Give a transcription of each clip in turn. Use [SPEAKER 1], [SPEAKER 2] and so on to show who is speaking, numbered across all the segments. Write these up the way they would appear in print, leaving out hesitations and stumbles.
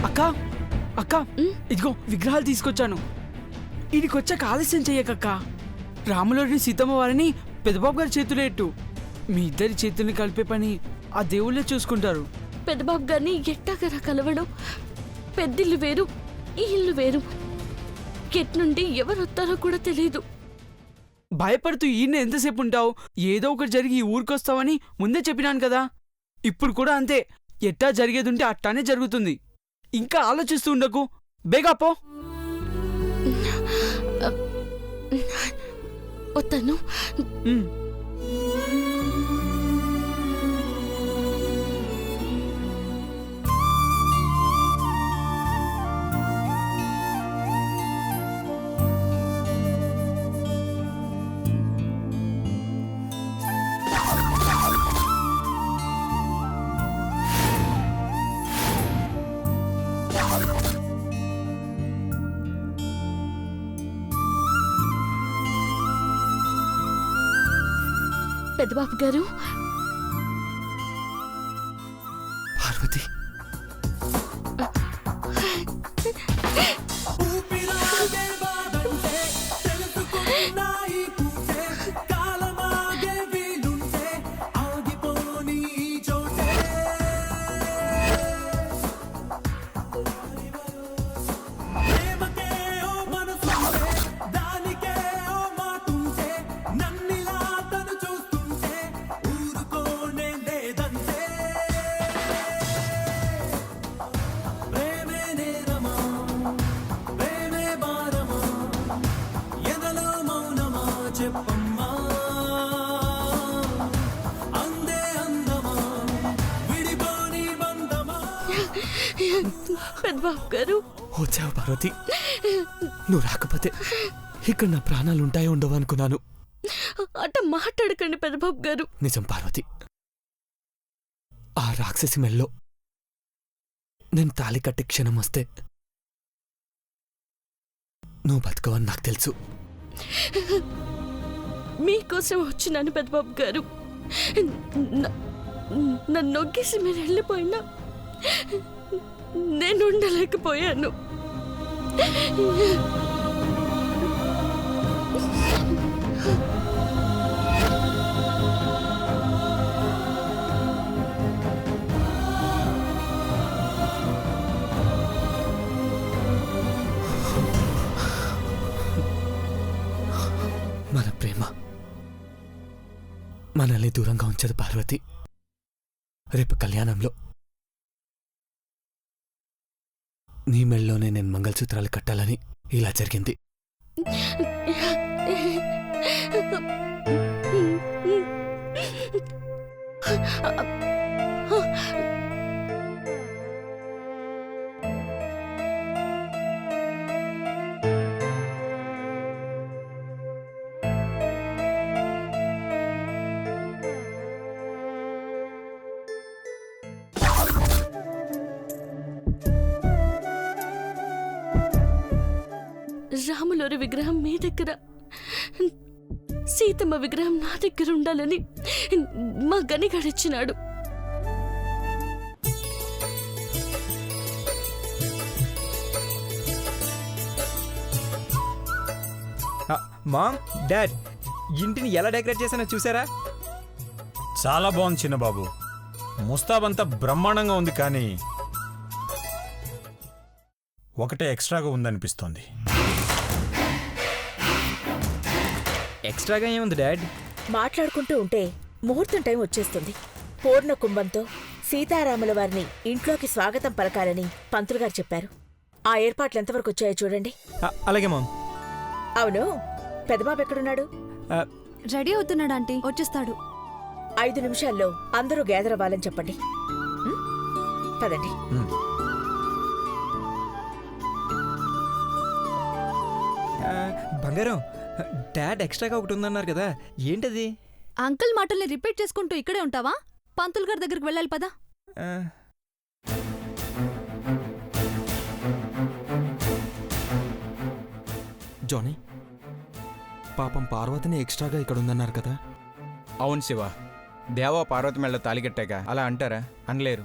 [SPEAKER 1] అక్క అక్క ఇదిగో విగ్రహాలు తీసుకొచ్చాను. ఇడికొచ్చాక ఆలస్యం చెయ్యకక్క. రాములోని సీతమ్మ వారిని పెద్దబాబు గారి చేతులు ఎట్టు. మీ ఇద్దరి చేతుల్ని కలిపే పని ఆ దేవుళ్ళే చూసుకుంటారు.
[SPEAKER 2] పెద్దబాబు గారిని ఎట్టాగరా కలవడం? పెద్దిల్లు వేరు, ఈ ఇల్లు వేరు. ఎట్నుండి ఎవరు వస్తారో కూడా తెలియదు.
[SPEAKER 1] భయపడుతూ ఈయన ఎంతసేపు ఉంటావు? ఏదో ఒకటి జరిగి ఈ ఊరికొస్తావని ముందే చెప్పినాను కదా. ఇప్పుడు కూడా అంతే. ఎట్టా జరిగేదుంటే అట్టానే జరుగుతుంది. ఇంకా ఆలోచిస్తూ ఉండకు. బేగా పో.
[SPEAKER 2] వస్తాను. పెద్దబాబు గారు,
[SPEAKER 3] పార్వతి,
[SPEAKER 2] పెద్దబాబు గారు
[SPEAKER 3] వచ్చావు పార్వతి. నువ్వు రాకపోతే ఇక్కడ నా ప్రాణాలు ఉంటాయో ఉండవు అనుకున్నాను.
[SPEAKER 2] అట్ట మాట్లాడకండి పెద్దబాబు గారు.
[SPEAKER 3] నిజం పార్వతి, ఆ రాక్షసి మెల్లో నేను తాళి కట్టే క్షణం వస్తే నువ్వు బతుకోవని నాకు తెలుసు.
[SPEAKER 2] మీకోసం వచ్చినాను పెద్దబాబు గారు. నన్ను నొగ్గేసి మీరు వెళ్ళిపోయినా నేను ఉండలేకపోయాను.
[SPEAKER 3] మన ప్రేమ మనల్ని దూరంగా ఉంచదు పార్వతి. రేపు కళ్యాణంలో నీ మెళ్ళలోనే నేను మంగళసూత్రాలు కట్టాలని ఇలా జరిగింది.
[SPEAKER 2] రాములోరి విగ్రహం మీ దగ్గర, సీతమ్మ విగ్రహం నా దగ్గర ఉండాలని మా గనిగాడిచ్చినాడు.
[SPEAKER 4] మామ్, డాడ్, ఇంటిని ఎలా డెకరేట్ చేశానో చూసారా?
[SPEAKER 5] చాలా బాగుంది చిన్నబాబు. ముస్తాబంతా బ్రహ్మాండంగా ఉంది, కానీ ఒకటే ఎక్స్ట్రాగా ఉందనిపిస్తోంది.
[SPEAKER 4] ఎక్స్ట్రాగా ఏముంది డాడ్?
[SPEAKER 6] మాట్లాడుకుంటూ ఉంటే ముహూర్తం టైం వచ్చేస్తుంది. పూర్ణ కుంభంతో సీతారాముల వారిని ఇంట్లోకి స్వాగతం పలకాలని పంతులు గారు చెప్పారు. ఆ ఏర్పాట్లు ఎంతవరకు వచ్చాయో చూడండి.
[SPEAKER 4] అలాగే మామ్.
[SPEAKER 6] అవును, పెద్దబాబు ఎక్కడున్నాడు?
[SPEAKER 7] రెడీ అవుతున్నాడు ఆంటీ, వచ్చేస్తాడు.
[SPEAKER 6] 5 నిమిషాల్లో అందరూ గ్యాదర్ అవ్వాలని చెప్పండి. పదండి.
[SPEAKER 4] బంగారం, డాడ్ ఎక్స్ట్రాగా ఒకటి ఉందన్నారు కదా, ఏంటది?
[SPEAKER 7] అంకుల్ మాటల్ని రిపీట్ చేసుకుంటూ ఇక్కడే ఉంటావా? పంతులు గారి దగ్గరికి వెళ్ళాలి పదా.
[SPEAKER 3] జానీ, పాపం పార్వతిని ఎక్స్ట్రాగా ఇక్కడ ఉందన్నారు కదా.
[SPEAKER 8] అవును శివ, దేవా పార్వతి మెళ్ళ తాలిగట్టాక అలా అంటారా? అనలేరు.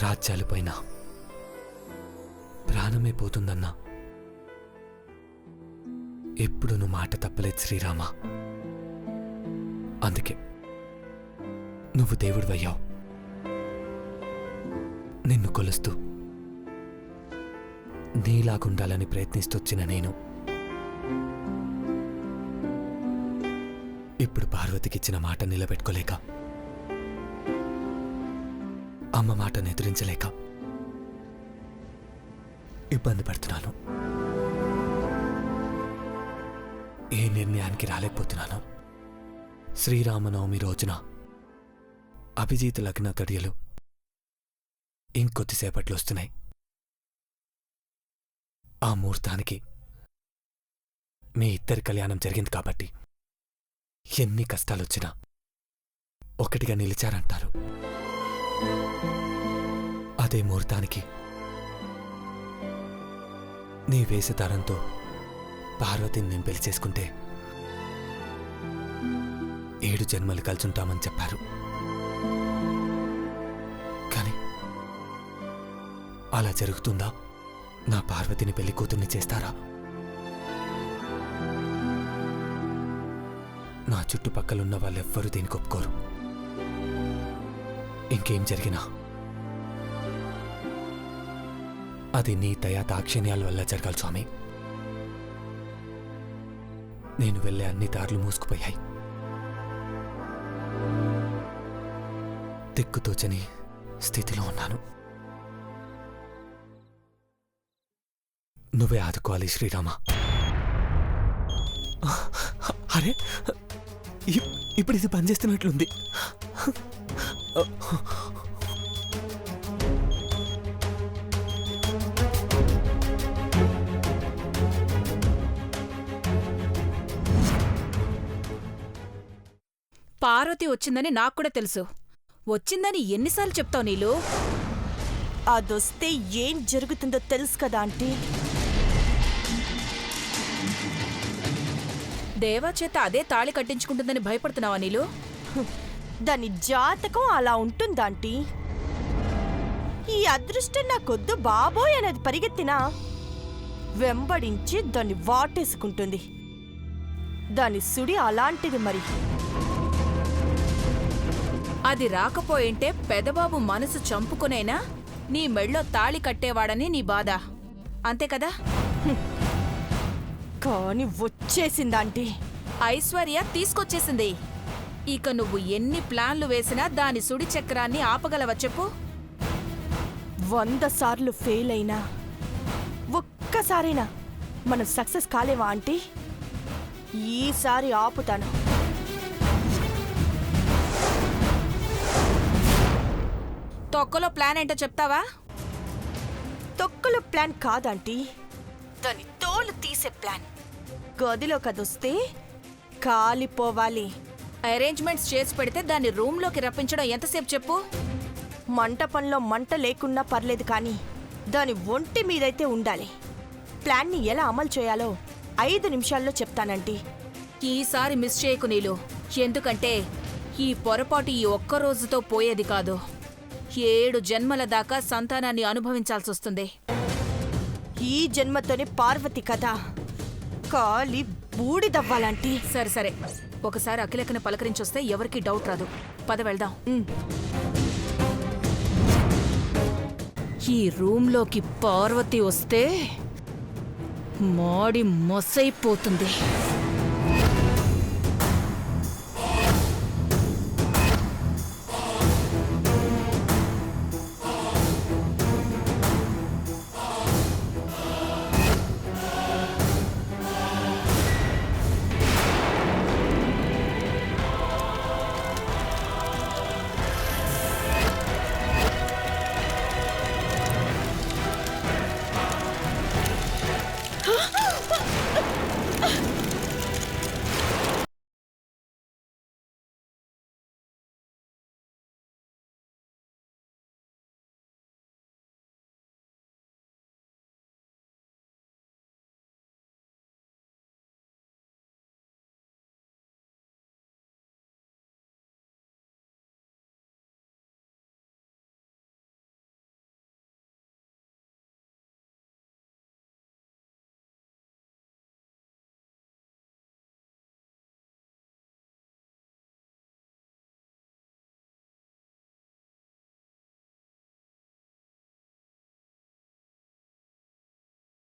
[SPEAKER 3] రాజ్యాలు పోయినా ప్రాణమే పోతుందన్నా ఎప్పుడు నువ్వు మాట తప్పలేదు శ్రీరామ. అందుకే నువ్వు దేవుడివయ్యావు. నిన్ను కొలుస్తూ నీలాగుండాలని ప్రయత్నిస్తొచ్చిన నేను ఇప్పుడు పార్వతికిచ్చిన మాట నిలబెట్టుకోలేక, అమ్మ మాటను ఎదురించలేక ఇబ్బంది పడుతున్నాను. ఏ నిర్ణయానికి రాలేకపోతున్నాను. శ్రీరామనవమి రోజున అభిజిత్ లగ్న గడియలు ఇంకొద్దిసేపట్లో వస్తున్నాయి. ఆ ముహూర్తానికి మీ ఇద్దరి కళ్యాణం జరిగింది కాబట్టి ఎన్ని కష్టాలొచ్చినా ఒకటిగా నిలిచారంటారు. అదే ముహూర్తానికి నీ వేషధారంతో పార్వతిని నేను పెళ్లి చేసుకుంటే 7 జన్మలు కలిసుంటామని చెప్పారు. కానీ అలా జరుగుతుందా? నా పార్వతిని పెళ్లి కూతుర్ని చేస్తారా? నా చుట్టుపక్కలున్న వాళ్ళెవ్వరూ దీనికి ఒప్పుకోరు. ఇంకేం జరిగినా అది నీ దయా దాక్షిణ్యాల వల్ల జరగాలి స్వామి. నేను వెళ్ళే అన్ని దారులు మూసుకుపోయాయి. దిక్కుతోచని స్థితిలో ఉన్నాను. నువ్వే ఆదుకోవాలి శ్రీరామ. అరే, ఇప్పుడు ఇది పనిచేస్తున్నట్లుంది.
[SPEAKER 9] పార్వతి వచ్చిందని నాక్కూడా తెలుసు. వచ్చిందని ఎన్నిసార్లు చెప్తావు నీలు?
[SPEAKER 10] అదొస్తే ఏం జరుగుతుందో తెలుసు కదా ఆంటీ.
[SPEAKER 9] దేవా చేత అదే తాళి కట్టించుకుంటుందని భయపడుతున్నావా నీలు?
[SPEAKER 10] దాని జాతకం అలా ఉంటుందాంటీ. ఈ అదృష్టం నాకొద్దు బాబోయ్ అనేది పరిగెత్తినా వెంబడించి దాన్ని వాటేసుకుంటుంది. దాని సుడి అలాంటిది మరి.
[SPEAKER 9] అది రాకపోయింటే పెదబాబు మనసు చంపుకునైనా నీ మెళ్ళో తాళి కట్టేవాడని నీ బాధ, అంతే కదా?
[SPEAKER 10] కాని వచ్చేసిందాంటీ.
[SPEAKER 9] ఐశ్వర్య తీసుకొచ్చేసింది. ఇక నువ్వు ఎన్ని ప్లాన్లు వేసినా దాని సుడి చక్రాన్ని ఆపగలవా చెప్పు?
[SPEAKER 10] 100 సార్లు ఫెయిల్ అయినా ఒక్కసారైనా మనం సక్సెస్ కాలేవా ఆంటీ? ఈసారి ఆపుతాను.
[SPEAKER 9] తొక్కలో ప్లాన్ ఏంటో చెప్తావా?
[SPEAKER 10] తొక్కలో ప్లాన్ కాదంటీ, దాని తోలు తీసే ప్లాన్. గదిలో కదొస్తే కాలిపోవాలి.
[SPEAKER 9] అరేంజ్మెంట్స్ చేసి పెడితే దాన్ని రూమ్లోకి రప్పించడం ఎంతసేపు చెప్పు?
[SPEAKER 10] మంటపంలో మంట లేకున్నా పర్లేదు కానీ దాని ఒంటి మీదైతే ఉండాలి. ప్లాన్ని ఎలా అమలు చేయాలో 5 నిమిషాల్లో చెప్తానంటీ.
[SPEAKER 9] ఈసారి మిస్ చేయకు నీలు. ఎందుకంటే ఈ పొరపాటు ఈ ఒక్క రోజుతో పోయేది కాదు. 7 జన్మల దాకా సంతానాన్ని అనుభవించాల్సొస్తుంది.
[SPEAKER 10] ఈ జన్మతోనే పార్వతి కదా కాలి బూడిదవ్వాలంటీ.
[SPEAKER 9] సరే సరే, ఒకసారి అఖిలకని పలకరించొస్తే ఎవరికి డౌట్ రాదు. పద వెళ్దాం. ఈ రూమ్లోకి పార్వతి వస్తే మాడి మొసైపోతుంది.